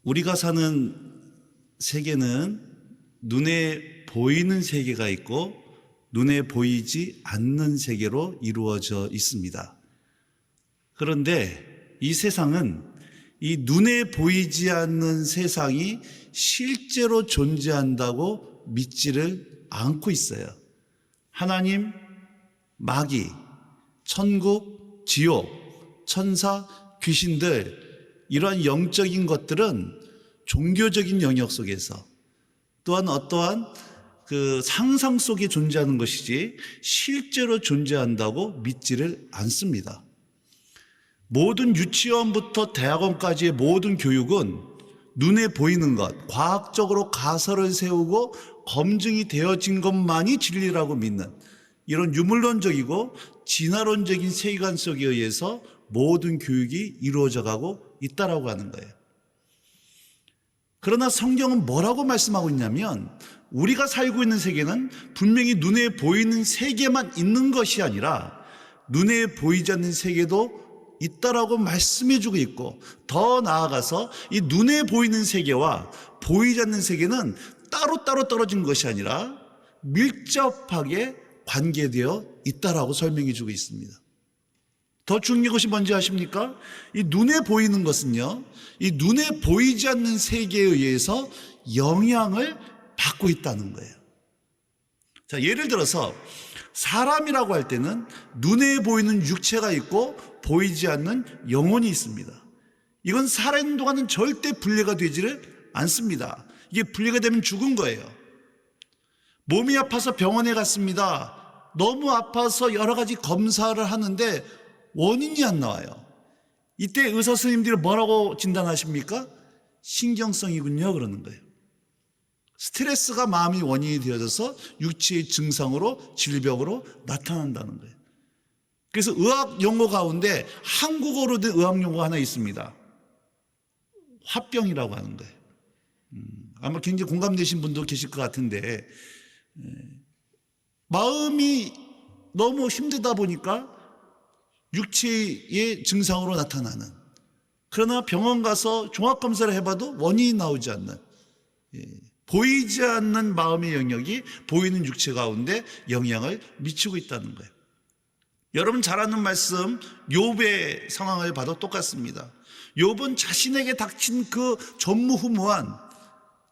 우리가 사는 세계는 눈에 보이는 세계가 있고 눈에 보이지 않는 세계로 이루어져 있습니다. 그런데 이 세상은 이 눈에 보이지 않는 세상이 실제로 존재한다고 믿지를 않고 있어요. 하나님, 마귀, 천국, 지옥, 천사, 귀신들, 이러한 영적인 것들은 종교적인 영역 속에서 또한 어떠한 그 상상 속에 존재하는 것이지 실제로 존재한다고 믿지를 않습니다. 모든 유치원부터 대학원까지의 모든 교육은 눈에 보이는 것, 과학적으로 가설을 세우고 검증이 되어진 것만이 진리라고 믿는 이런 유물론적이고 진화론적인 세계관 속에 의해서 모든 교육이 이루어져 가고 있다라고 하는 거예요. 그러나 성경은 뭐라고 말씀하고 있냐면 우리가 살고 있는 세계는 분명히 눈에 보이는 세계만 있는 것이 아니라 눈에 보이지 않는 세계도 있다라고 말씀해주고 있고, 더 나아가서 이 눈에 보이는 세계와 보이지 않는 세계는 따로따로 떨어진 것이 아니라 밀접하게 관계되어 있다라고 설명해주고 있습니다. 더 중요한 것이 뭔지 아십니까? 이 눈에 보이는 것은요, 이 눈에 보이지 않는 세계에 의해서 영향을 받고 있다는 거예요. 자, 예를 들어서 사람이라고 할 때는 눈에 보이는 육체가 있고 보이지 않는 영혼이 있습니다. 이건 살아있는 동안은 절대 분리가 되지를 않습니다. 이게 분리가 되면 죽은 거예요. 몸이 아파서 병원에 갔습니다. 너무 아파서 여러 가지 검사를 하는데 원인이 안 나와요. 이때 의사 선생님들이 뭐라고 진단하십니까? 신경성이군요 그러는 거예요. 스트레스가 마음의 원인이 되어져서 육체의 증상으로 질병으로 나타난다는 거예요. 그래서 의학 용어 가운데 한국어로 된 의학 용어가 하나 있습니다. 화병이라고 하는 거예요. 아마 굉장히 공감되신 분도 계실 것 같은데, 마음이 너무 힘들다 보니까 육체의 증상으로 나타나는, 그러나 병원 가서 종합검사를 해봐도 원인이 나오지 않는, 보이지 않는 마음의 영역이 보이는 육체 가운데 영향을 미치고 있다는 거예요. 여러분 잘 아는 말씀 욥의 상황을 봐도 똑같습니다. 욥은 자신에게 닥친 그 전무후무한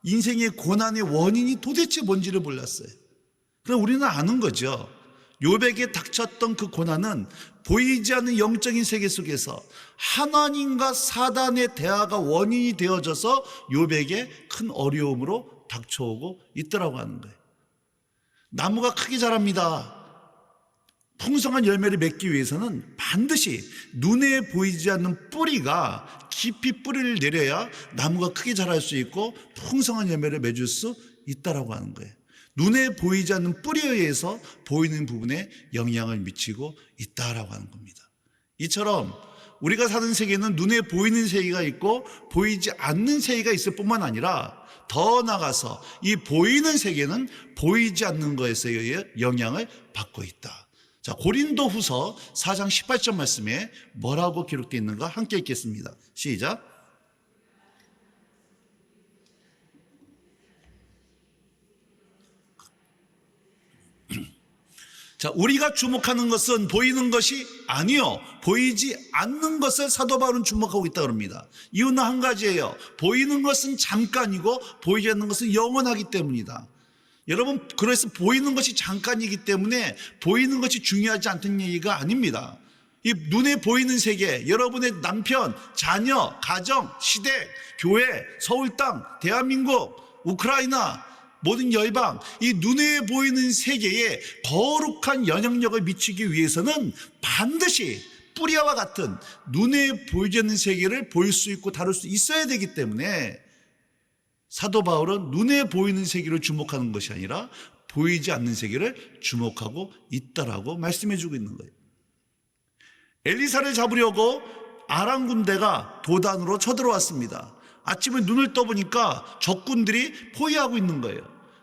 인생의 고난의 원인이 도대체 뭔지를 몰랐어요. 그럼 우리는 아는 거죠. 욥에게 닥쳤던 그 고난은 보이지 않는 영적인 세계 속에서 하나님과 사단의 대화가 원인이 되어져서 욥에게 큰 어려움으로 닥쳐오고 있더라고 하는 거예요. 나무가 크게 자랍니다. 풍성한 열매를 맺기 위해서는 반드시 눈에 보이지 않는 뿌리가 깊이 뿌리를 내려야 나무가 크게 자랄 수 있고 풍성한 열매를 맺을 수 있다라고 하는 거예요. 눈에 보이지 않는 뿌리에 의해서 보이는 부분에 영향을 미치고 있다라고 하는 겁니다. 이처럼 우리가 사는 세계는 눈에 보이는 세계가 있고 보이지 않는 세계가 있을 뿐만 아니라 더 나아가서 이 보이는 세계는 보이지 않는 것에 의해 영향을 받고 있다. 자, 고린도 후서 4장 18절 말씀에 뭐라고 기록되어 있는가 함께 읽겠습니다. 시작. 자, 우리가 주목하는 것은 보이는 것이 아니요, 보이지 않는 것을 사도 바울은 주목하고 있다 그럽니다. 이유는 한 가지예요. 보이는 것은 잠깐이고 보이지 않는 것은 영원하기 때문이다. 여러분, 그래서 보이는 것이 잠깐이기 때문에 보이는 것이 중요하지 않다는 얘기가 아닙니다. 이 눈에 보이는 세계, 여러분의 남편, 자녀, 가정, 시댁, 교회, 서울 땅, 대한민국, 우크라이나, 모든 열방, 이 눈에 보이는 세계에 거룩한 영향력을 미치기 위해서는 반드시 뿌리와 같은 눈에 보이지 않는 세계를 볼 수 있고 다룰 수 있어야 되기 때문에 사도 바울은 눈에 보이는 세계를 주목하는 것이 아니라 보이지 않는 세계를 주목하고 있다라고 말씀해 주고 있는 거예요. 엘리사를 잡으려고 아람 군대가 도단으로 쳐들어왔습니다. 아침에 눈을 떠보니까 적군들이 포위하고 있는 거예요.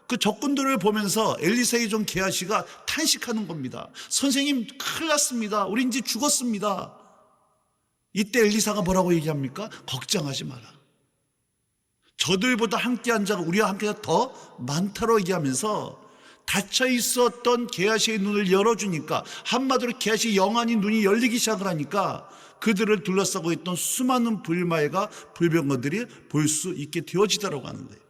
그 적군들을 보면서 엘리사의 종 게하시가 탄식하는 겁니다. 선생님, 큰일 났습니다. 우리 이제 죽었습니다. 이때 엘리사가 뭐라고 얘기합니까? 걱정하지 마라. 저들보다 함께한 자가 우리와 함께 더 많다고 얘기하면서 닫혀 있었던 게하시의 눈을 열어주니까, 한마디로 게하시 영안이 눈이 열리기 시작을 하니까 그들을 둘러싸고 있던 수많은 불말과 불병거들이 볼 수 있게 되어지다라고 하는 거예요.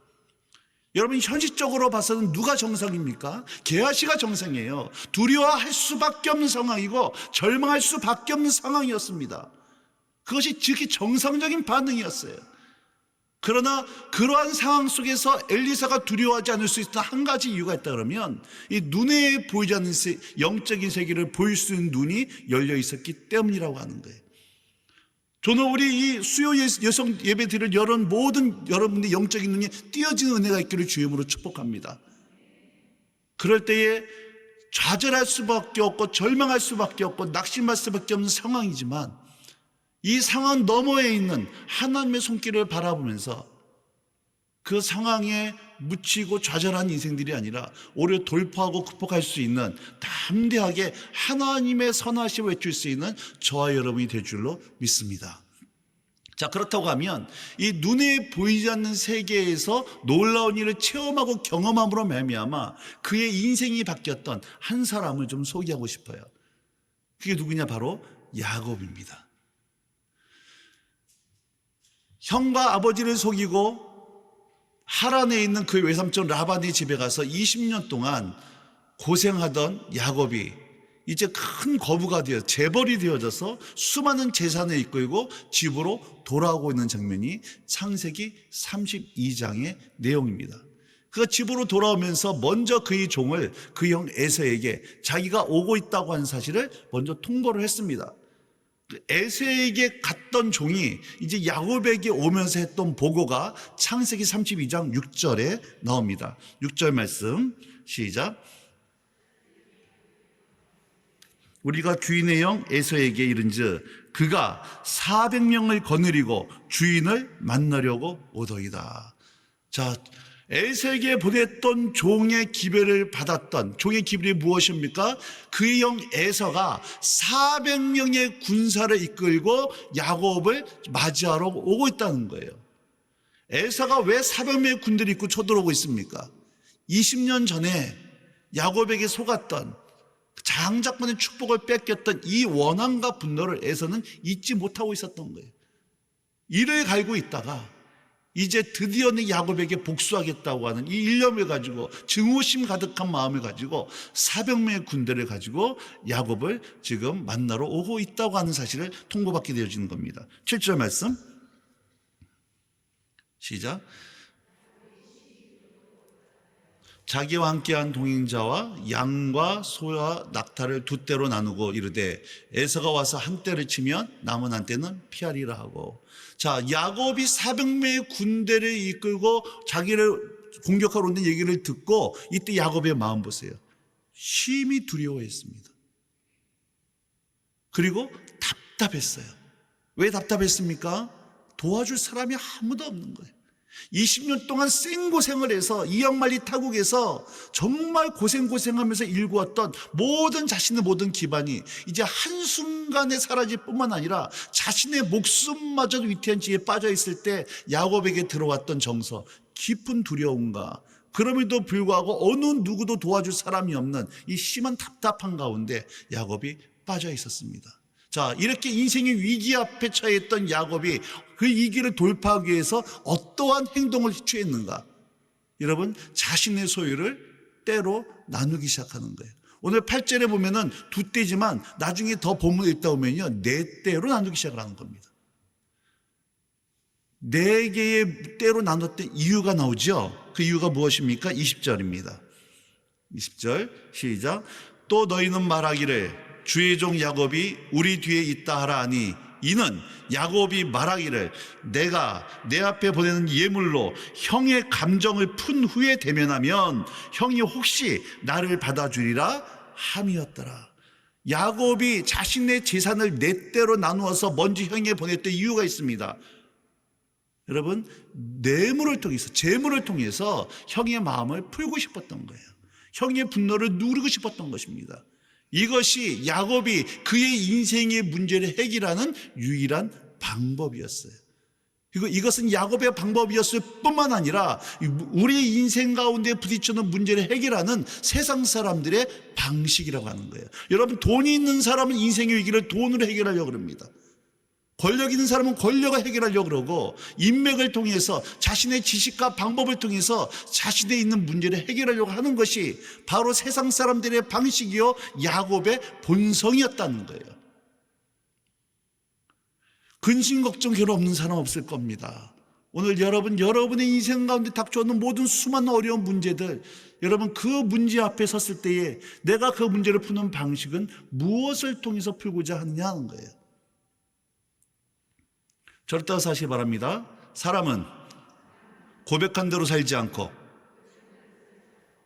여러분, 현실적으로 봐서는 누가 정상입니까? 게하시가 정상이에요. 두려워할 수밖에 없는 상황이고 절망할 수밖에 없는 상황이었습니다. 그것이 지극히 정상적인 반응이었어요. 그러나 그러한 상황 속에서 엘리사가 두려워하지 않을 수 있던 한 가지 이유가 있다 그러면, 이 눈에 보이지 않는 영적인 세계를 보일 수 있는 눈이 열려 있었기 때문이라고 하는 거예요. 저는 우리 이 수요 여성 예배 드릴 모든 여러분들의 영적인 눈이 띄어지는 은혜가 있기를 주임으로 축복합니다. 그럴 때에 좌절할 수밖에 없고 절망할 수밖에 없고 낙심할 수밖에 없는 상황이지만, 이 상황 너머에 있는 하나님의 손길을 바라보면서 그 상황에 묻히고 좌절한 인생들이 아니라 오히려 돌파하고 극복할 수 있는, 담대하게 하나님의 선하심을 외칠 수 있는 저와 여러분이 될 줄로 믿습니다. 자, 그렇다고 하면 이 눈에 보이지 않는 세계에서 놀라운 일을 체험하고 경험함으로 말미암아 그의 인생이 바뀌었던 한 사람을 좀 소개하고 싶어요. 그게 누구냐? 바로 야곱입니다. 형과 아버지를 속이고 하란에 있는 그 외삼촌 라반의 집에 가서 20년 동안 고생하던 야곱이 이제 큰 거부가 되어 재벌이 되어져서 수많은 재산을 이끌고 집으로 돌아오고 있는 장면이 창세기 32장의 내용입니다. 그가 집으로 돌아오면서 먼저 그의 종을 그 형 에서에게 자기가 오고 있다고 하는 사실을 먼저 통보를 했습니다. 에서에게 갔던 종이 이제 야곱에게 오면서 했던 보고가 창세기 32장 6절에 나옵니다. 6절 말씀 시작. 우리가 주인의 영 에서에게 이른즉 그가 400명을 거느리고 주인을 만나려고 오더이다. 자, 에서에게 보냈던 종의 기별을 받았던, 종의 기별이 무엇입니까? 그의 형 에서가 400명의 군사를 이끌고 야곱을 맞이하러 오고 있다는 거예요. 에서가 왜 400명의 군대를 이끌고 쳐들어오고 있습니까? 20년 전에 야곱에게 속았던, 장자권의 축복을 뺏겼던 이 원한과 분노를 에서는 잊지 못하고 있었던 거예요. 이를 갈고 있다가 이제 드디어 야곱에게 복수하겠다고 하는 이 일념을 가지고, 증오심 가득한 마음을 가지고 400명의 군대를 가지고 야곱을 지금 만나러 오고 있다고 하는 사실을 통보받게 되어지는 겁니다. 7절 말씀 시작. 자기와 함께한 동행자와 양과 소와 낙타를 두 떼로 나누고 이르되 에서가 와서 한 떼를 치면 남은 한 떼는 피하리라 하고. 자, 야곱이 400명의 군대를 이끌고 자기를 공격하러 온다는 얘기를 듣고 이때 야곱의 마음 보세요. 심히 두려워했습니다. 그리고 답답했어요. 왜 답답했습니까? 도와줄 사람이 아무도 없는 거예요. 20년 동안 생고생을 해서 이양말리 타국에서 정말 고생하면서 일구었던 자신의 모든 기반이 이제 한순간에 사라질 뿐만 아니라 자신의 목숨마저도 위태한 지에 빠져 있을 때 야곱에게 들어왔던 정서, 깊은 두려움과, 그럼에도 불구하고 어느 누구도 도와줄 사람이 없는 이 심한 답답한 가운데 야곱이 빠져 있었습니다. 자, 이렇게 인생의 위기 앞에 처해 있던 야곱이 그 위기를 돌파하기 위해서 어떠한 행동을 취했는가? 여러분, 자신의 소유를 때로 나누기 시작하는 거예요. 오늘 8절에 보면은 두 떼지만 나중에 더 본문에 있다 보면요, 네 떼로 나누기 시작을 하는 겁니다. 네 개의 떼로 나눴던 이유가 나오죠. 그 이유가 무엇입니까? 20절입니다. 20절 시작. 또 너희는 말하기를 주의 종 야곱이 우리 뒤에 있다 하라 하니 이는 야곱이 말하기를 내가 내 앞에 보내는 예물로 형의 감정을 푼 후에 대면하면 형이 혹시 나를 받아주리라 함이었더라. 야곱이 자신의 재산을 네 떼로 나누어서 먼저 형에게 보냈던 이유가 있습니다. 여러분, 뇌물을 통해서, 재물을 통해서 형의 마음을 풀고 싶었던 거예요. 형의 분노를 누르고 싶었던 것입니다. 이것이 야곱이 그의 인생의 문제를 해결하는 유일한 방법이었어요. 이것은 야곱의 방법이었을 뿐만 아니라 우리 인생 가운데 부딪히는 문제를 해결하는 세상 사람들의 방식이라고 하는 거예요. 여러분, 돈이 있는 사람은 인생의 위기를 돈으로 해결하려고 합니다. 권력 있는 사람은 권력을 해결하려고 그러고, 인맥을 통해서 자신의 지식과 방법을 통해서 자신의 있는 문제를 해결하려고 하는 것이 바로 세상 사람들의 방식이요 야곱의 본성이었다는 거예요. 근심 걱정 괴로움 없는 사람 없을 겁니다. 오늘 여러분의 인생 가운데 닥쳐오는 모든 수많은 어려운 문제들, 여러분 그 문제 앞에 섰을 때에 내가 그 문제를 푸는 방식은 무엇을 통해서 풀고자 하느냐 하는 거예요. 저를 따라 사시기 바랍니다. 사람은 고백한 대로 살지 않고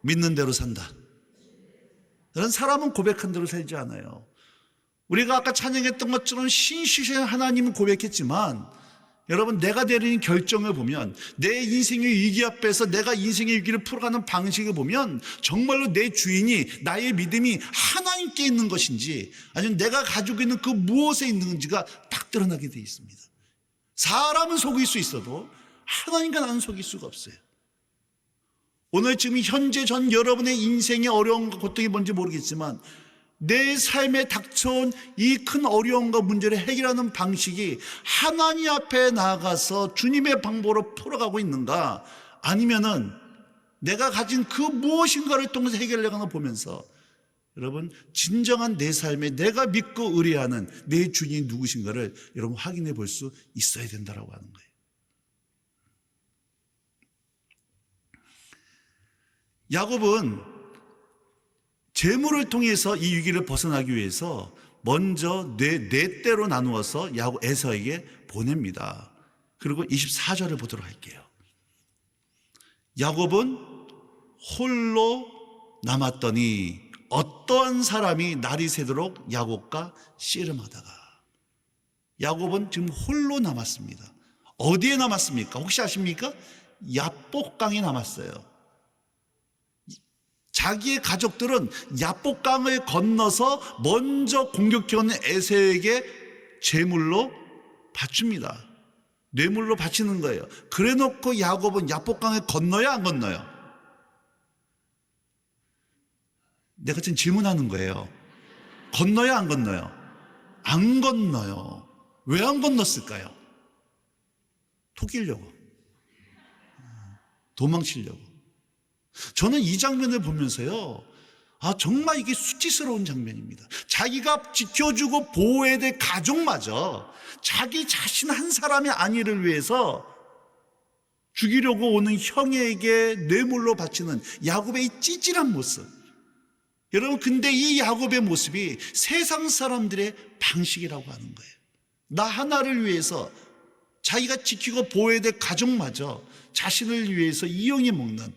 믿는 대로 산다. 그런 사람은 고백한 대로 살지 않아요. 우리가 아까 찬양했던 것처럼 신실하신 하나님은 고백했지만, 여러분 내가 내리는 결정을 보면, 내 인생의 위기 앞에서 내가 인생의 위기를 풀어가는 방식을 보면 정말로 내 주인이, 나의 믿음이 하나님께 있는 것인지 아니면 내가 가지고 있는 그 무엇에 있는지가 딱 드러나게 되어 있습니다. 사람은 속일 수 있어도 하나님과 나는 속일 수가 없어요. 오늘 지금 현재 전 여러분의 인생의 어려움과 고통이 뭔지 모르겠지만, 내 삶에 닥쳐온 이 큰 어려움과 문제를 해결하는 방식이 하나님 앞에 나아가서 주님의 방법으로 풀어가고 있는가, 아니면은 내가 가진 그 무엇인가를 통해서 해결해가는 걸 보면서, 여러분 진정한 내 삶에 내가 믿고 의뢰하는 내 주인이 누구신가를 여러분 확인해 볼 수 있어야 된다라고 하는 거예요. 야곱은 재물을 통해서 이 위기를 벗어나기 위해서 먼저 네 떼로 나누어서 에서에게 보냅니다. 그리고 24절을 보도록 할게요. 야곱은 홀로 남았더니 어떠한 사람이 날이 새도록 야곱과 씨름하다가. 야곱은 지금 홀로 남았습니다. 어디에 남았습니까? 혹시 아십니까? 야복강에 남았어요. 자기의 가족들은 야복강을 건너서 먼저 공격해오는 에서에게 제물로 바칩니다. 뇌물로 바치는 거예요. 그래놓고 야곱은 야복강을 건너야 안 건너요? 내가 지금 질문하는 거예요. 건너야 안 건너요? 안 건너요. 왜 안 건넜을까요? 토끼려고, 도망치려고. 저는 이 장면을 보면서요, 정말 이게 수치스러운 장면입니다. 자기가 지켜주고 보호해야 될 가족마저 자기 자신 한 사람의 안위를 위해서 죽이려고 오는 형에게 뇌물로 바치는 야곱의 이 찌질한 모습. 여러분, 근데 이 야곱의 모습이 세상 사람들의 방식이라고 하는 거예요. 나 하나를 위해서 자기가 지키고 보호해야 될 가족마저 자신을 위해서 이용해 먹는,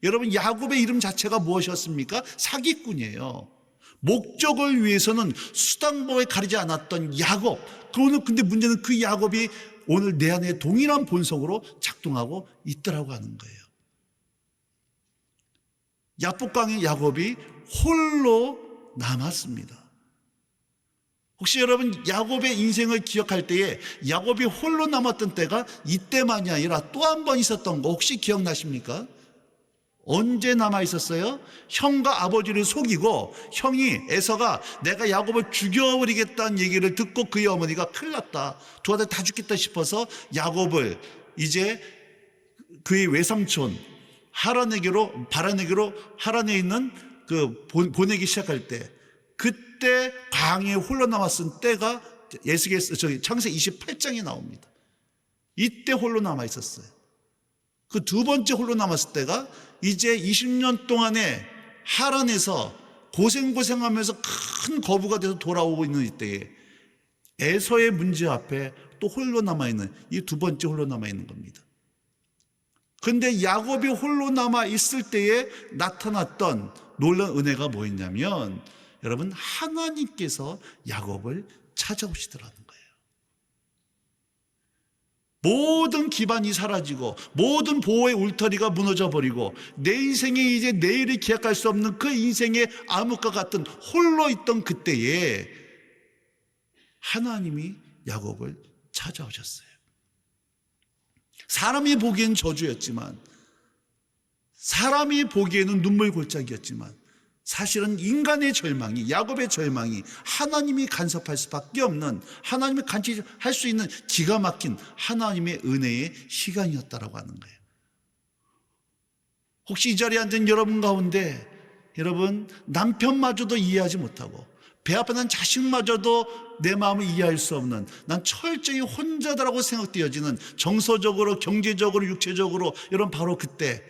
여러분 야곱의 이름 자체가 무엇이었습니까? 사기꾼이에요. 목적을 위해서는 수단법에 가리지 않았던 야곱. 근데 문제는 그 야곱이 오늘 내 안에 동일한 본성으로 작동하고 있더라고 하는 거예요. 야복강의 야곱이 홀로 남았습니다. 혹시 여러분 야곱의 인생을 기억할 때에 야곱이 홀로 남았던 때가 이때만이 아니라 또 한 번 있었던 거 혹시 기억나십니까? 언제 남아 있었어요? 형과 아버지를 속이고 형이 에서가 내가 야곱을 죽여버리겠다는 얘기를 듣고 그의 어머니가 큰일 났다, 두 아들 다 죽겠다 싶어서 야곱을 이제 그의 외삼촌 바란에게로 하란에 있는 보내기 시작할 때, 그때 광야에 홀로 남았은 때가 창세기 28장에 나옵니다. 이때 홀로 남아 있었어요. 그 두 번째 홀로 남았을 때가 이제 20년 동안에 하란에서 고생하면서 큰 거부가 돼서 돌아오고 있는 이때에 에서의 문제 앞에 또 홀로 남아있는 이 두 번째 홀로 남아있는 겁니다. 그런데 야곱이 홀로 남아있을 때에 나타났던 놀라운 은혜가 뭐였냐면, 여러분 하나님께서 야곱을 찾아오시더라는 거예요. 모든 기반이 사라지고 모든 보호의 울타리가 무너져 버리고 내 인생에 이제 내일을 기약할 수 없는 그 인생의 암흑과 같은 홀로 있던 그때에 하나님이 야곱을 찾아오셨어요. 사람이 보기엔 저주였지만, 사람이 보기에는 눈물 골짜기였지만, 사실은 인간의 절망이, 야곱의 절망이 하나님이 간섭할 수밖에 없는, 하나님이 간섭할 수 있는 기가 막힌 하나님의 은혜의 시간이었다라고 하는 거예요. 혹시 이 자리에 앉은 여러분 가운데, 여러분 남편마저도 이해하지 못하고 배 아파 난 자식마저도 내 마음을 이해할 수 없는, 난 철저히 혼자다라고 생각되어지는, 정서적으로, 경제적으로, 육체적으로, 여러분 바로 그때,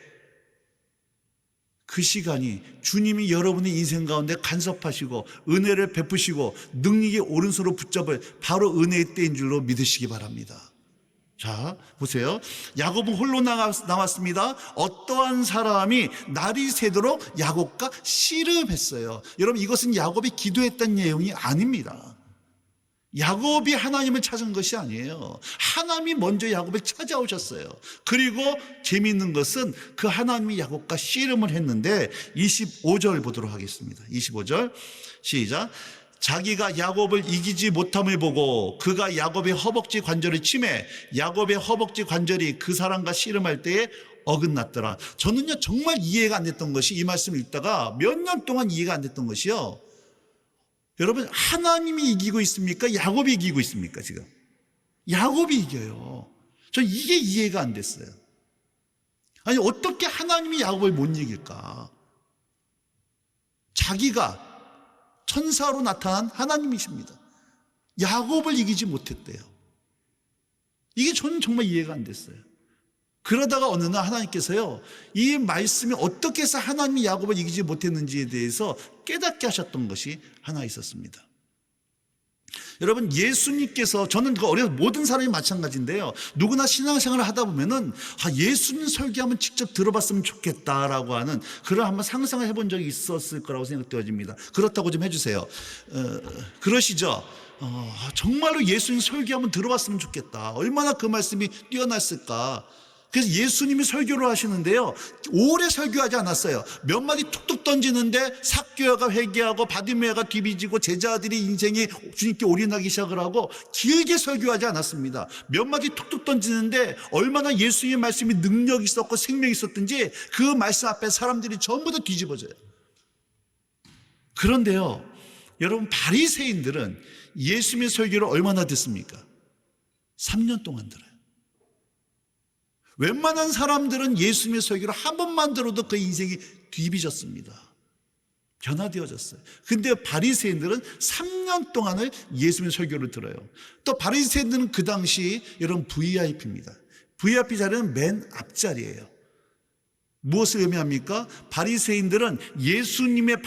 그 시간이 주님이 여러분의 인생 가운데 간섭하시고 은혜를 베푸시고 능력의 오른손으로 붙잡을 바로 은혜의 때인 줄로 믿으시기 바랍니다. 자, 보세요. 야곱은 홀로 나왔습니다. 어떠한 사람이 날이 새도록 야곱과 씨름했어요. 여러분, 이것은 야곱이 기도했던 내용이 아닙니다. 야곱이 하나님을 찾은 것이 아니에요. 하나님이 먼저 야곱을 찾아오셨어요. 그리고 재미있는 것은 그 하나님이 야곱과 씨름을 했는데 25절 보도록 하겠습니다. 25절 시작. 자기가 야곱을 이기지 못함을 보고 그가 야곱의 허벅지 관절을 치매 야곱의 허벅지 관절이 그 사람과 씨름할 때에 어긋났더라. 저는요 정말 이해가 안 됐던 것이, 이 말씀을 읽다가 몇 년 동안 이해가 안 됐던 것이요, 여러분 하나님이 이기고 있습니까? 야곱이 이기고 있습니까? 지금 야곱이 이겨요. 저 이게 이해가 안 됐어요. 아니 어떻게 하나님이 야곱을 못 이길까? 자기가 천사로 나타난 하나님이십니다. 야곱을 이기지 못했대요. 이게 저는 정말 이해가 안 됐어요. 그러다가 어느 날 하나님께서요, 이 말씀이 어떻게 해서 하나님이 야곱을 이기지 못했는지에 대해서 깨닫게 하셨던 것이 하나 있었습니다. 여러분, 예수님께서, 저는 그 어려서 모든 사람이 마찬가지인데요, 누구나 신앙생활을 하다 보면은 예수님 설교하면 직접 들어봤으면 좋겠다라고 하는 그런 한번 상상을 해본 적이 있었을 거라고 생각되어집니다. 그렇다고 좀 해주세요. 그러시죠? 정말로 예수님 설교하면 들어봤으면 좋겠다. 얼마나 그 말씀이 뛰어났을까. 그래서 예수님이 설교를 하시는데요, 오래 설교하지 않았어요. 몇 마디 툭툭 던지는데 삭개오가 회개하고 바디메아가 뒤비지고 제자들이 인생에 주님께 올인하기 시작을 하고 길게 설교하지 않았습니다. 몇 마디 툭툭 던지는데 얼마나 예수님의 말씀이 능력이 있었고 생명이 있었든지 그 말씀 앞에 사람들이 전부 다 뒤집어져요. 그런데요, 여러분 바리새인들은 예수님의 설교를 얼마나 듣습니까? 3년 동안 들어요. 웬만한 사람들은 예수님의 설교를 한 번만 들어도 그 인생이 뒤비졌습니다. 변화되어졌어요. 근데 바리새인들은 3년 동안을 예수님의 설교를 들어요. 또 바리새인들은 그 당시 여러분 VIP입니다. VIP 자리는 맨 앞자리예요. 무엇을 의미합니까? 바리새인들은 예수님의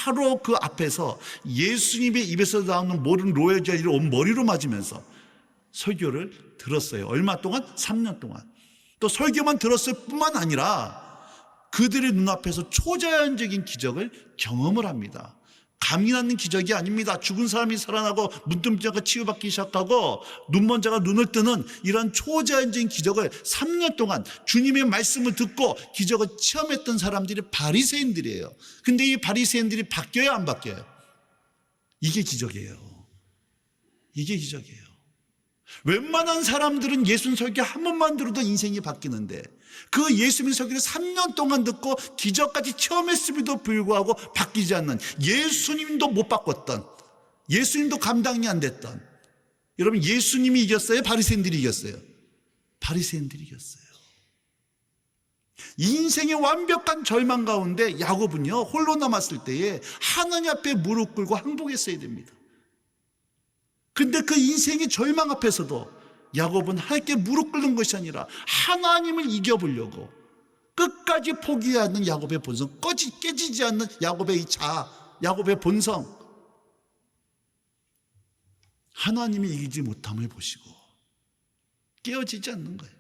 바로 그 앞에서 예수님의 입에서 나오는 모든 로열젤리를 온 머리로 맞으면서 설교를 들었어요. 얼마 동안? 3년 동안. 또 설교만 들었을 뿐만 아니라 그들의 눈앞에서 초자연적인 기적을 경험을 합니다. 감이 낳는 기적이 아닙니다. 죽은 사람이 살아나고 문둥 자가 치유받기 시작하고 눈먼 자가 눈을 뜨는 이런 초자연적인 기적을 3년 동안 주님의 말씀을 듣고 기적을 체험했던 사람들이 바리새인들이에요. 근데 이 바리새인들이 바뀌어요, 안 바뀌어요? 이게 기적이에요. 이게 기적이에요. 웬만한 사람들은 예수님 설교 한 번만 들어도 인생이 바뀌는데 그 예수님 설교를 3년 동안 듣고 기적까지 체험했음에도 불구하고 바뀌지 않는, 예수님도 못 바꿨던, 예수님도 감당이 안 됐던, 여러분 예수님이 이겼어요? 바리새인들이 이겼어요? 바리새인들이 이겼어요. 인생의 완벽한 절망 가운데 야곱은요 홀로 남았을 때에 하나님 앞에 무릎 꿇고 항복했어야 됩니다. 근데 그 인생의 절망 앞에서도 야곱은 하나님께 무릎 꿇는 것이 아니라 하나님을 이겨보려고 끝까지 포기하는 야곱의 본성, 깨지지 않는 야곱의 이 자아, 야곱의 본성, 하나님이 이기지 못함을 보시고 깨어지지 않는 거예요.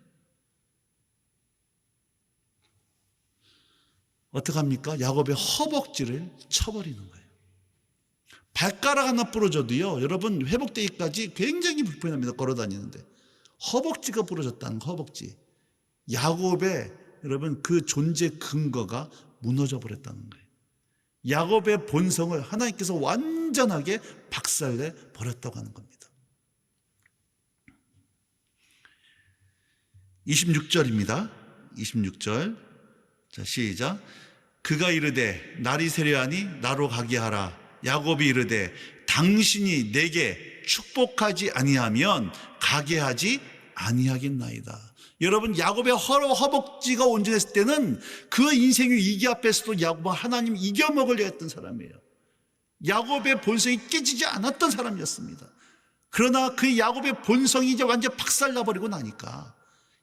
어떡합니까? 야곱의 허벅지를 쳐버리는 거예요. 발가락 하나 부러져도요, 여러분 회복되기까지 굉장히 불편합니다. 걸어다니는데. 허벅지가 부러졌다는 허벅지. 야곱의 여러분 그 존재 근거가 무너져 버렸다는 거예요. 야곱의 본성을 하나님께서 완전하게 박살내 버렸다고 하는 겁니다. 26절입니다. 26절. 자, 시작. 그가 이르되 날이 세려하니 나로 가게 하라. 야곱이 이르되 당신이 내게 축복하지 아니하면 가게 하지 아니하겠나이다. 여러분, 야곱의 허벅지가 온전했을 때는 그 인생의 위기 앞에서도 야곱은 하나님 이겨먹으려 했던 사람이에요. 야곱의 본성이 깨지지 않았던 사람이었습니다. 그러나 그 야곱의 본성이 이제 완전 박살나버리고 나니까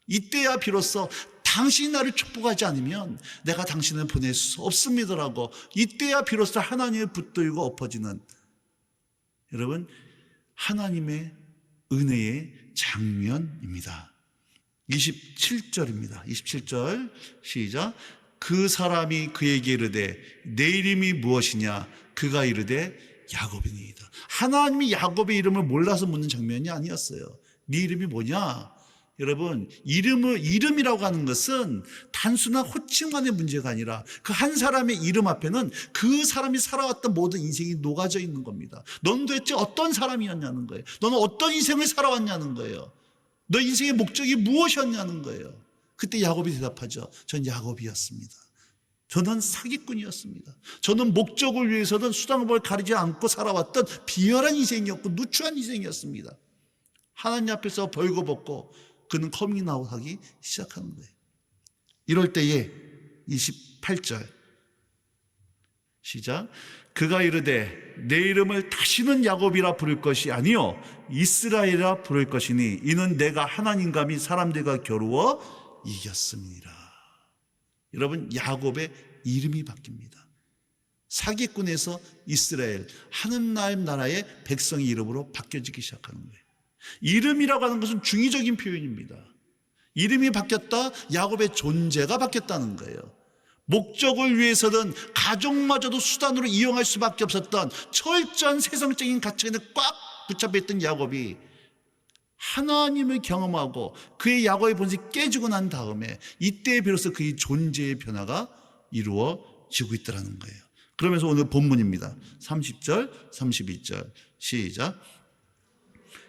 이때야 비로소 당신이 나를 축복하지 않으면 내가 당신을 보낼 수 없습니다라고, 이때야 비로소 하나님의 붙들고 엎어지는, 여러분, 하나님의 은혜의 장면입니다. 27절입니다. 27절 시작. 그 사람이 그에게 이르되 내 이름이 무엇이냐? 그가 이르되 야곱이니이다. 하나님이 야곱의 이름을 몰라서 묻는 장면이 아니었어요. 네 이름이 뭐냐? 여러분, 이름이라고 하는 것은 단순한 호칭만의 문제가 아니라 그 한 사람의 이름 앞에는 그 사람이 살아왔던 모든 인생이 녹아져 있는 겁니다. 넌 도대체 어떤 사람이었냐는 거예요. 너는 어떤 인생을 살아왔냐는 거예요. 너 인생의 목적이 무엇이었냐는 거예요. 그때 야곱이 대답하죠. 전 야곱이었습니다. 저는 사기꾼이었습니다. 저는 목적을 위해서든 수단을 가리지 않고 살아왔던 비열한 인생이었고 누추한 인생이었습니다. 하나님 앞에서 벌거벗고 그는 커밍아웃하기 시작하는 거예요. 이럴 때에 28절 시작. 그가 이르되 내 이름을 다시는 야곱이라 부를 것이 아니요 이스라엘이라 부를 것이니 이는 내가 하나님과 및 사람들과 겨루어 이겼음이니라. 여러분, 야곱의 이름이 바뀝니다. 사기꾼에서 이스라엘, 하나님 나라의 백성의 이름으로 바뀌어지기 시작하는 거예요. 이름이라고 하는 것은 중의적인 표현입니다. 이름이 바뀌었다, 야곱의 존재가 바뀌었다는 거예요. 목적을 위해서든 가족마저도 수단으로 이용할 수밖에 없었던 철저한 세상적인 가치관에 꽉 붙잡혀 있던 야곱이 하나님을 경험하고 그의 야곱의 본성이 깨지고 난 다음에 이때에 비로소 그의 존재의 변화가 이루어지고 있다는 거예요. 그러면서 오늘 본문입니다. 30절, 31절 시작.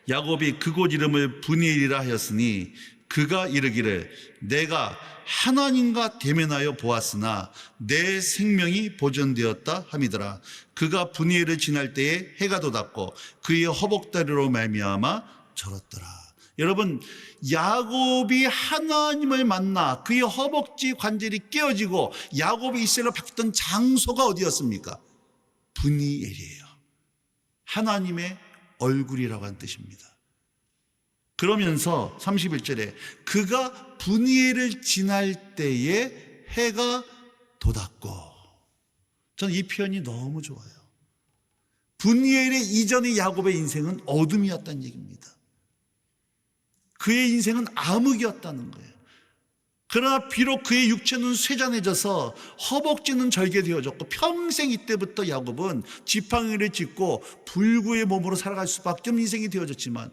야곱이 그곳 이름을 브니엘이라 하였으니 그가 이르기를 내가 하나님과 대면하여 보았으나 내 생명이 보존되었다 함이더라. 그가 브니엘을 지날 때에 해가 돋았고 그의 허벅다리로 말미암아 절었더라. 여러분, 야곱이 하나님을 만나 그의 허벅지 관절이 깨어지고 야곱이 이스라엘로 바뀌었던 장소가 어디였습니까? 브니엘이에요. 하나님의 얼굴이라고 하는 뜻입니다. 그러면서 31절에 그가 브니엘을 지날 때에 해가 돋았고, 저는 이 표현이 너무 좋아요. 브니엘의 이전의 야곱의 인생은 어둠이었다는 얘기입니다. 그의 인생은 암흑이었다는 거예요. 그러나 비록 그의 육체는 쇠잔해져서 허벅지는 절개되어졌고 평생 이때부터 야곱은 지팡이를 짚고 불구의 몸으로 살아갈 수밖에 없는 인생이 되어졌지만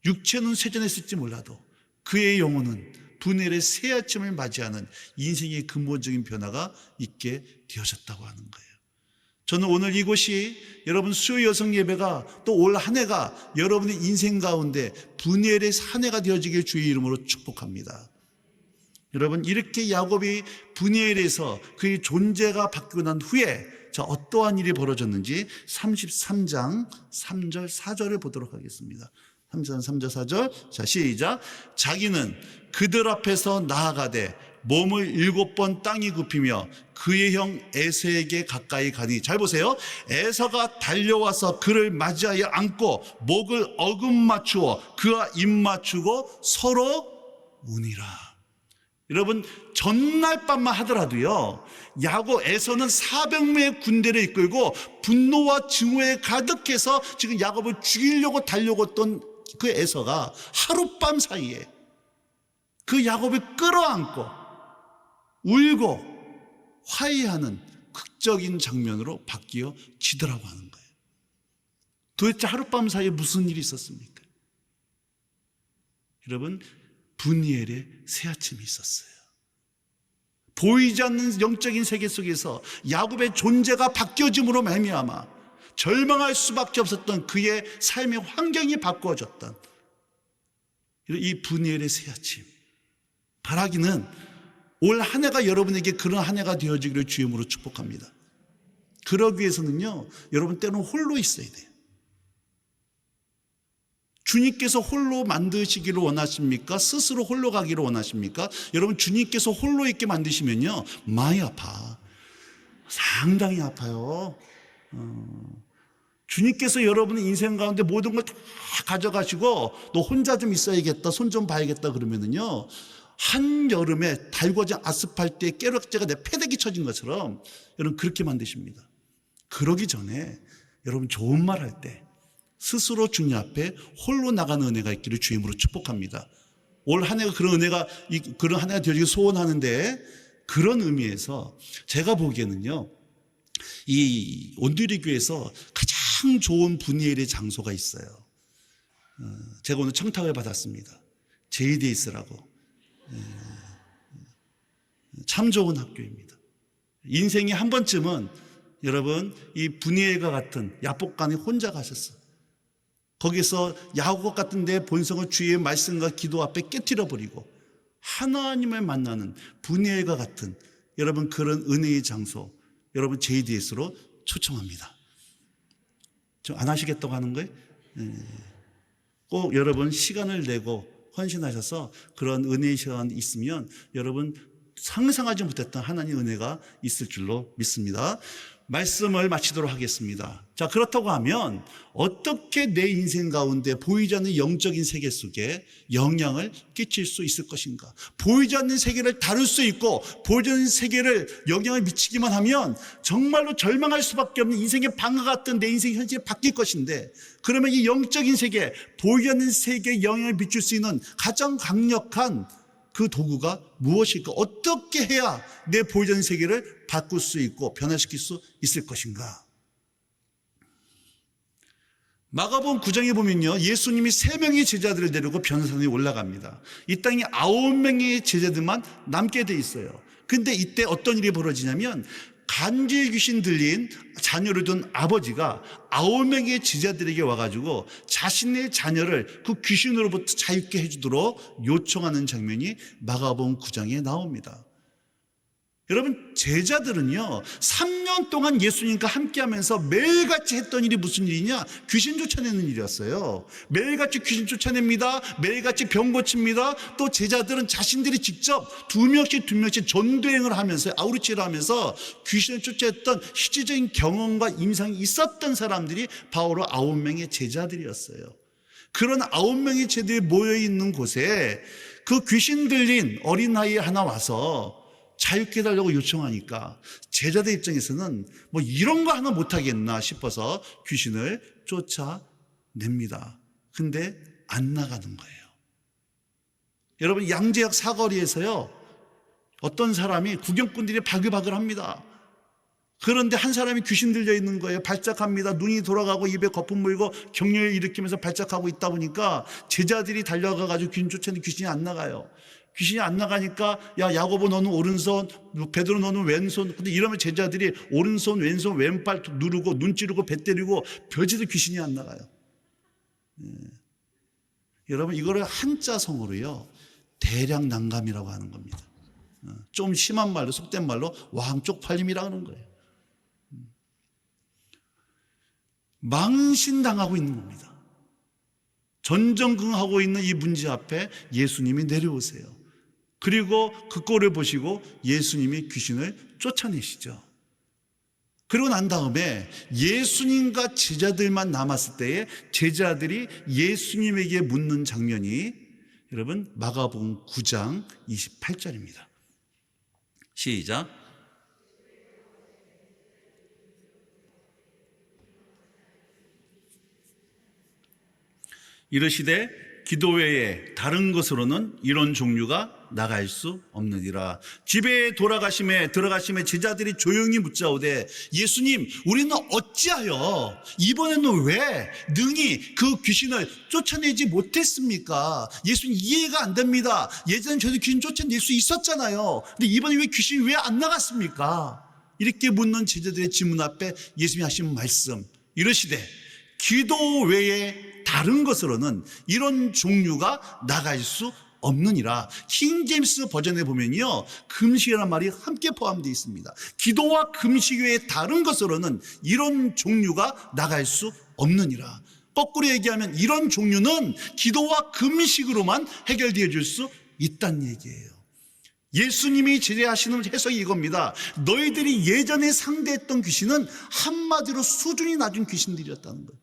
육체는 쇠잔했을지 몰라도 그의 영혼은 브니엘의 새 아침을 맞이하는 인생의 근본적인 변화가 있게 되어졌다고 하는 거예요. 저는 오늘 이곳이 여러분 수요 여성 예배가 또 올 한 해가 여러분의 인생 가운데 브니엘의 한 해가 되어지길 주의 이름으로 축복합니다. 여러분, 이렇게 야곱이 브니엘에서 그의 존재가 바뀌고 난 후에 자, 어떠한 일이 벌어졌는지 33장 3절 4절을 보도록 하겠습니다. 3절 3절 4절 자, 시작. 자기는 그들 앞에서 나아가되 몸을 7번 땅이 굽히며 그의 형 에서에게 가까이 가니, 잘 보세요. 에서가 달려와서 그를 맞이하여 안고 목을 어금맞추어 그와 입 맞추고 서로 우니라. 여러분, 전날 밤만 하더라도요, 야곱 에서는 400명의 군대를 이끌고 분노와 증오에 가득해서 지금 야곱을 죽이려고 달려갔던 그 에서가 하룻밤 사이에 그 야곱을 끌어안고 울고 화해하는 극적인 장면으로 바뀌어지더라고 하는 거예요. 도대체 하룻밤 사이에 무슨 일이 있었습니까? 여러분, 브니엘의 새 아침이 있었어요. 보이지 않는 영적인 세계 속에서 야곱의 존재가 바뀌어짐으로 말미암아 절망할 수밖에 없었던 그의 삶의 환경이 바꾸어졌던 이 브니엘의 새 아침, 바라기는 올 한 해가 여러분에게 그런 한 해가 되어지기를 주임으로 축복합니다. 그러기 위해서는요, 여러분 때로는 홀로 있어야 돼요. 주님께서 홀로 만드시기를 원하십니까? 스스로 홀로 가기를 원하십니까? 여러분, 주님께서 홀로 있게 만드시면요, 많이 아파. 상당히 아파요. 주님께서 여러분의 인생 가운데 모든 걸 다 가져가시고 너 혼자 좀 있어야겠다, 손 좀 봐야겠다 그러면은요, 한여름에 달궈진 아스팔트에 깨락지가 내 패대기 쳐진 것처럼 여러분 그렇게 만드십니다. 그러기 전에 여러분 좋은 말 할 때 스스로 주님 앞에 홀로 나가는 은혜가 있기를 주임으로 축복합니다. 올 한 해가 그런 은혜가, 그런 한 해가 되어지길 소원하는데, 그런 의미에서 제가 보기에는요, 이 온누리 교회에서 가장 좋은 분이엘의 장소가 있어요. 제가 오늘 청탁을 받았습니다. JDS라고. 참 좋은 학교입니다. 인생에 한 번쯤은 여러분 이 분이엘과 같은 야복강에 혼자 가셨어요. 거기서 야곱 같은 데 본성을 주의 말씀과 기도 앞에 깨트려 버리고 하나님을 만나는 분이엘과 같은 여러분 그런 은혜의 장소, 여러분 JDS로 초청합니다. 좀 안 하시겠다고 하는 거예요? 꼭 여러분 시간을 내고 헌신하셔서 그런 은혜의 시간이 있으면 여러분 상상하지 못했던 하나님의 은혜가 있을 줄로 믿습니다. 말씀을 마치도록 하겠습니다. 자, 그렇다고 하면 어떻게 내 인생 가운데 보이지 않는 영적인 세계 속에 영향을 끼칠 수 있을 것인가? 보이지 않는 세계를 다룰 수 있고 보이지 않는 세계를 영향을 미치기만 하면 정말로 절망할 수밖에 없는 인생의 방과 같은 내 인생의 현실이 바뀔 것인데, 그러면 이 영적인 세계, 보이지 않는 세계에 영향을 미칠 수 있는 가장 강력한 그 도구가 무엇일까? 어떻게 해야 내 보이지 않는 세계를 바꿀 수 있고 변화시킬 수 있을 것인가? 마가복음 9장에 보면요, 예수님이 3명의 제자들을 데리고 변산에 올라갑니다. 이 땅에 9명의 제자들만 남게 돼 있어요. 근데 이때 어떤 일이 벌어지냐면, 간질 귀신 들린 자녀를 둔 아버지가 9명의 제자들에게 와가지고 자신의 자녀를 그 귀신으로부터 자유케 해주도록 요청하는 장면이 마가복음 9장에 나옵니다. 여러분, 제자들은요 3년 동안 예수님과 함께하면서 매일같이 했던 일이 무슨 일이냐? 귀신 쫓아내는 일이었어요. 매일같이 귀신 쫓아냅니다. 매일같이 병 고칩니다. 또 제자들은 자신들이 직접 두 명씩 전도행을 하면서 아우리치를 하면서 귀신을 쫓아냈던 실질적인 경험과 임상이 있었던 사람들이 바로 9명의 제자들이었어요. 그런 9명의 제자들이 모여있는 곳에 그 귀신 들린 어린아이 하나 와서 자유케 해달라고 요청하니까 제자들 입장에서는 뭐 이런 거 하나 못하겠나 싶어서 귀신을 쫓아냅니다. 근데 안 나가는 거예요. 여러분, 양재역 사거리에서요 어떤 사람이 구경꾼들이 바글바글 합니다. 그런데 한 사람이 귀신 들려 있는 거예요. 발작합니다. 눈이 돌아가고 입에 거품 물고 경련을 일으키면서 발작하고 있다 보니까 제자들이 달려가가지고 귀신 쫓아내는 귀신이 안 나가요. 귀신이 안 나가니까 야 야고보 너는 오른손, 베드로 너는 왼손. 근데 이러면 제자들이 오른손 왼손 왼발 누르고 눈 찌르고 배 때리고 벼지도 귀신이 안 나가요. 여러분, 이거를 한자성어로요 대량 난감이라고 하는 겁니다. 좀 심한 말로, 속된 말로 왕쪽팔림이라고 하는 거예요. 망신당하고 있는 겁니다. 전전긍긍하고 있는 이 문제 앞에 예수님이 내려오세요. 그리고 그 꼴을 보시고 예수님이 귀신을 쫓아내시죠. 그러고 난 다음에 예수님과 제자들만 남았을 때에 제자들이 예수님에게 묻는 장면이 여러분 마가복음 9장 28절입니다. 시작. 이르시되 기도 외에 다른 것으로는 이런 종류가 나갈 수 없느니라. 집에 들어가심에 제자들이 조용히 묻자오되 예수님, 우리는 어찌하여 이번에는 왜 능히 그 귀신을 쫓아내지 못했습니까? 예수님, 이해가 안 됩니다. 예전에 저희도 귀신 쫓아낼 수 있었잖아요. 근데 이번에 왜 귀신이 왜 안 나갔습니까? 이렇게 묻는 제자들의 질문 앞에 예수님이 하신 말씀, 이르시되 기도 외에 다른 것으로는 이런 종류가 나갈 수 없느니라. 킹제임스 버전에 보면요, 금식이라는 말이 함께 포함되어 있습니다. 기도와 금식 외에 다른 것으로는 이런 종류가 나갈 수 없느니라. 거꾸로 얘기하면 이런 종류는 기도와 금식으로만 해결되어 줄 수 있다는 얘기예요. 예수님이 제시하시는 해석이 이겁니다. 너희들이 예전에 상대했던 귀신은 한마디로 수준이 낮은 귀신들이었다는 거예요.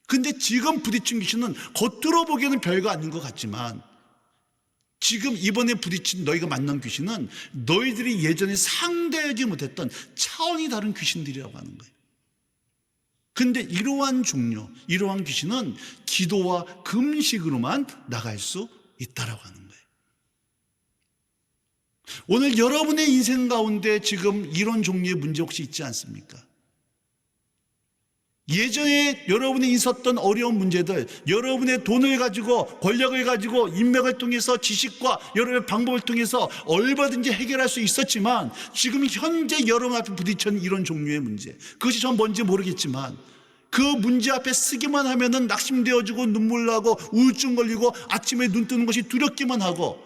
근데 지금 부딪힌 귀신은 겉으로 보기에는 별거 아닌 것 같지만, 지금 이번에 부딪힌 너희가 만난 귀신은 너희들이 예전에 상대하지 못했던 차원이 다른 귀신들이라고 하는 거예요. 근데 이러한 종류, 이러한 귀신은 기도와 금식으로만 나갈 수 있다라고 하는 거예요. 오늘 여러분의 인생 가운데 지금 이런 종류의 문제 혹시 있지 않습니까? 예전에 여러분이 있었던 어려운 문제들, 여러분의 돈을 가지고, 권력을 가지고, 인맥을 통해서, 지식과 여러 방법을 통해서 얼마든지 해결할 수 있었지만, 지금 현재 여러분 앞에 부딪힌 이런 종류의 문제, 그것이 전 뭔지 모르겠지만 그 문제 앞에 쓰기만 하면은 낙심되어지고 눈물 나고 우울증 걸리고 아침에 눈 뜨는 것이 두렵기만 하고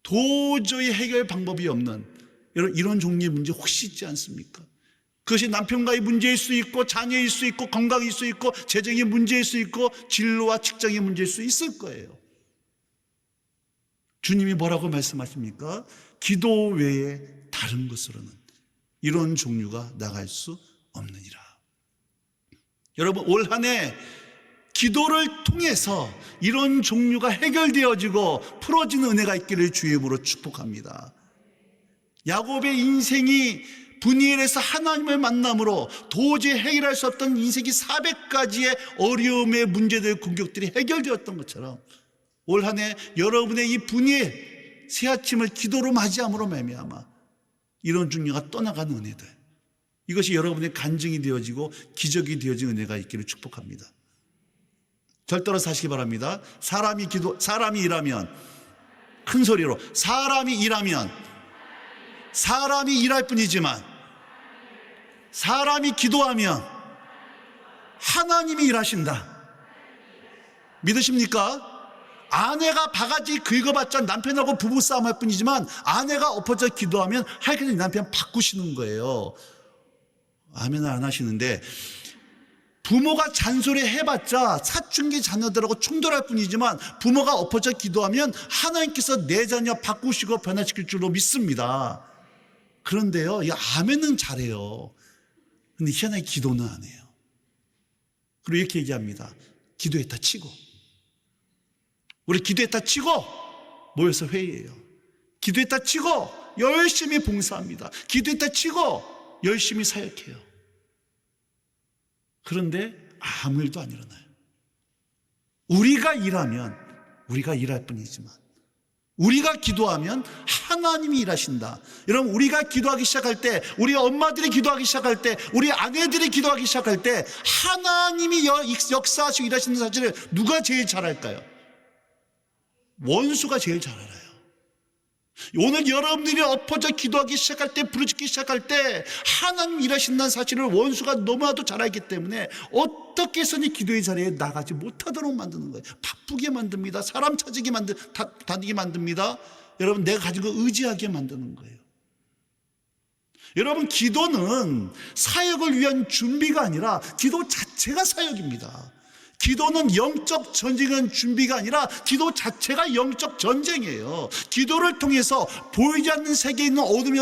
도저히 해결 방법이 없는 이런 종류의 문제 혹시 있지 않습니까? 그것이 남편과의 문제일 수 있고, 자녀일 수 있고, 건강일 수 있고, 재정의 문제일 수 있고, 진로와 직장의 문제일 수 있을 거예요. 주님이 뭐라고 말씀하십니까? 기도 외에 다른 것으로는 이런 종류가 나갈 수 없느니라. 여러분, 올 한 해 기도를 통해서 이런 종류가 해결되어지고 풀어지는 은혜가 있기를 주의 이름으로 축복합니다. 야곱의 인생이 분이엘에서 하나님을 만남으로 도저히 해결할 수 없던 인생이 400가지의 어려움의 문제들, 공격들이 해결되었던 것처럼 올 한 해 여러분의 이 분이엘 새 아침을 기도로 맞이함으로 말미암아 이런 종류가 떠나가는 은혜들, 이것이 여러분의 간증이 되어지고 기적이 되어진 은혜가 있기를 축복합니다. 절대로 사시기 바랍니다. 사람이 일하면, 큰 소리로, 사람이 일할 뿐이지만 사람이 기도하면 하나님이 일하신다. 믿으십니까? 아내가 바가지 긁어봤자 남편하고 부부싸움 할 뿐이지만 아내가 엎어져 기도하면 하여튼 남편 바꾸시는 거예요. 아멘을 안 하시는데, 부모가 잔소리 해봤자 사춘기 자녀들하고 충돌할 뿐이지만 부모가 엎어져 기도하면 하나님께서 내 자녀 바꾸시고 변화시킬 줄로 믿습니다. 그런데요, 이 아멘은 잘해요. 근데 희한하게 기도는 안 해요. 그리고 이렇게 얘기합니다. 기도했다 치고, 우리 기도했다 치고 모여서 회의해요. 기도했다 치고 열심히 봉사합니다. 기도했다 치고 열심히 사역해요. 그런데 아무 일도 안 일어나요. 우리가 일하면 우리가 일할 뿐이지만 우리가 기도하면 하나님이 일하신다. 여러분, 우리가 기도하기 시작할 때, 우리 엄마들이 기도하기 시작할 때, 우리 아내들이 기도하기 시작할 때 하나님이 역사하시고 일하시는 사실을 누가 제일 잘 알까요? 원수가 제일 잘 알아요. 오늘 여러분들이 엎어져 기도하기 시작할 때, 부르짖기 시작할 때 하나님 일하신다는 사실을 원수가 너무나도 잘 알기 때문에 어떻게 해서는 기도의 자리에 나가지 못하도록 만드는 거예요. 바쁘게 만듭니다. 사람 찾게 다니게 만듭니다. 여러분, 내가 가지고 의지하게 만드는 거예요. 여러분, 기도는 사역을 위한 준비가 아니라 기도 자체가 사역입니다. 기도는 영적 전쟁은 준비가 아니라 기도 자체가 영적 전쟁이에요. 기도를 통해서 보이지 않는 세계에 있는 어둠이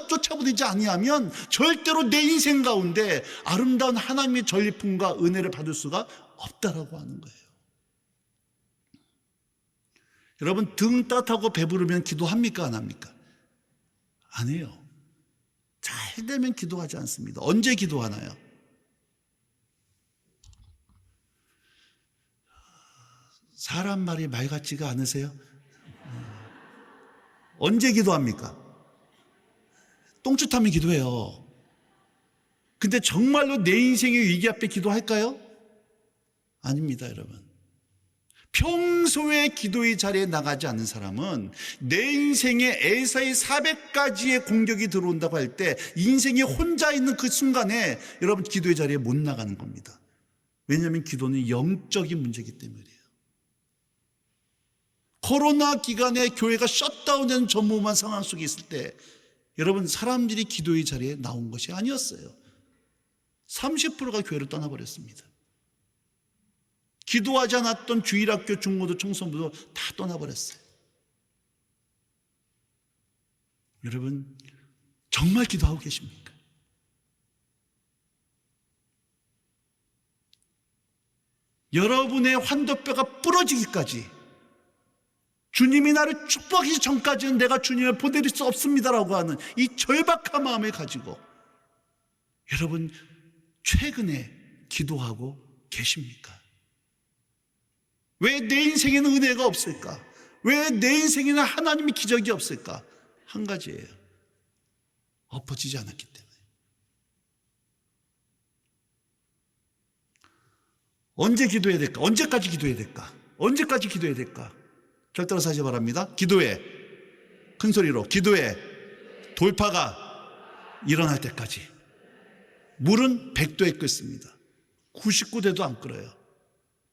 쫓아버리지 아니하면 절대로 내 인생 가운데 아름다운 하나님의 전리품과 은혜를 받을 수가 없다라고 하는 거예요. 여러분, 등 따뜻하고 배부르면 기도합니까? 안 합니까? 안 해요. 잘 되면 기도하지 않습니다. 언제 기도하나요? 사람 말이 말 같지가 않으세요? 언제 기도합니까? 똥줄타면 기도해요. 근데 정말로 내 인생의 위기 앞에 기도할까요? 아닙니다, 여러분. 평소에 기도의 자리에 나가지 않는 사람은 내 인생에 에사의 400가지의 공격이 들어온다고 할 때 인생에 혼자 있는 그 순간에 여러분 기도의 자리에 못 나가는 겁니다. 왜냐하면 기도는 영적인 문제이기 때문이에요. 코로나 기간에 교회가 셧다운되는 전무후무한 상황 속에 있을 때 여러분, 사람들이 기도의 자리에 나온 것이 아니었어요. 30%가 교회를 떠나버렸습니다. 기도하지 않았던 주일학교, 중고도, 청소부도 다 떠나버렸어요. 여러분, 정말 기도하고 계십니까? 여러분의 환도뼈가 부러지기까지, 주님이 나를 축복하기 전까지는 내가 주님을 보내릴 수 없습니다라고 하는 이 절박한 마음을 가지고 여러분, 최근에 기도하고 계십니까? 왜 내 인생에는 은혜가 없을까? 왜 내 인생에는 하나님의 기적이 없을까? 한 가지예요. 엎어지지 않았기 때문에. 언제 기도해야 될까? 언제까지 기도해야 될까? 언제까지 기도해야 될까? 절대로 사지 바랍니다. 기도해. 큰 소리로 기도해. 돌파가 일어날 때까지. 물은 100도에 끓습니다. 99도도 안 끓어요.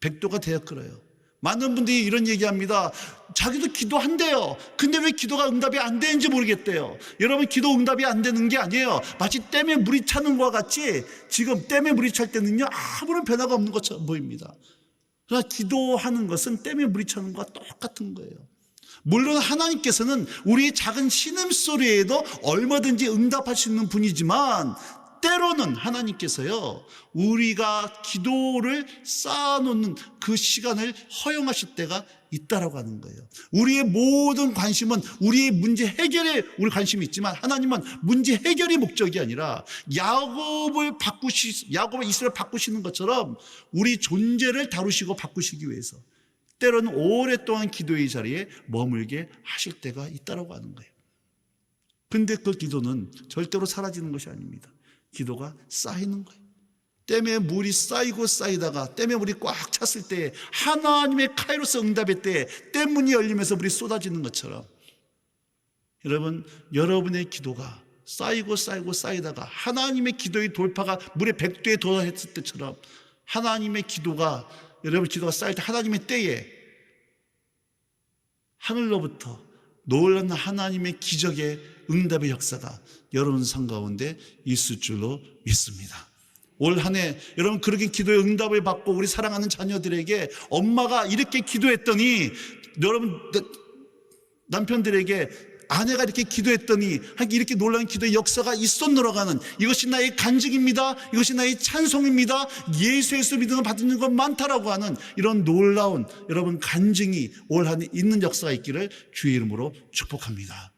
100도가 돼야 끓어요. 많은 분들이 이런 얘기합니다. 자기도 기도한대요. 근데 왜 기도가 응답이 안 되는지 모르겠대요. 여러분, 기도 응답이 안 되는 게 아니에요. 마치 댐에 물이 차는 것과 같이 지금 댐에 물이 찰 때는요, 아무런 변화가 없는 것처럼 보입니다. 그러나 기도하는 것은 댐에 물이 차는 것과 똑같은 거예요. 물론 하나님께서는 우리의 작은 신음소리에도 얼마든지 응답할 수 있는 분이지만, 때로는 하나님께서요, 우리가 기도를 쌓아놓는 그 시간을 허용하실 때가 있다라고 하는 거예요. 우리의 모든 관심은 우리의 문제 해결에 우리 관심이 있지만, 하나님은 문제 해결이 목적이 아니라 야곱을 이스라엘 바꾸시는 것처럼 우리 존재를 다루시고 바꾸시기 위해서 때로는 오랫동안 기도의 자리에 머물게 하실 때가 있다라고 하는 거예요. 근데 그 기도는 절대로 사라지는 것이 아닙니다. 기도가 쌓이는 거예요. 댐에 물이 쌓이고 쌓이다가 댐에 물이 꽉 찼을 때, 하나님의 카이로스 응답의 때에 댐 문이 열리면서 물이 쏟아지는 것처럼, 여러분, 여러분의 기도가 쌓이고 쌓이고 쌓이다가 하나님의 기도의 돌파가 물의 100도에 도달했을 때처럼, 하나님의 기도가, 여러분 기도가 쌓일 때 하나님의 때에 하늘로부터 놀라운 하나님의 기적의 응답의 역사가 여러분 삶 가운데 있을 줄로 믿습니다. 올 한 해 여러분, 그렇게 기도의 응답을 받고 우리 사랑하는 자녀들에게 엄마가 이렇게 기도했더니, 여러분 남편들에게 아내가 이렇게 기도했더니 이렇게 놀라운 기도의 역사가 있었노라가는, 이것이 나의 간증입니다, 이것이 나의 찬송입니다, 예수에서 믿음을 받는 것 많다라고 하는 이런 놀라운 여러분 간증이 올 한 해 있는 역사가 있기를 주의 이름으로 축복합니다.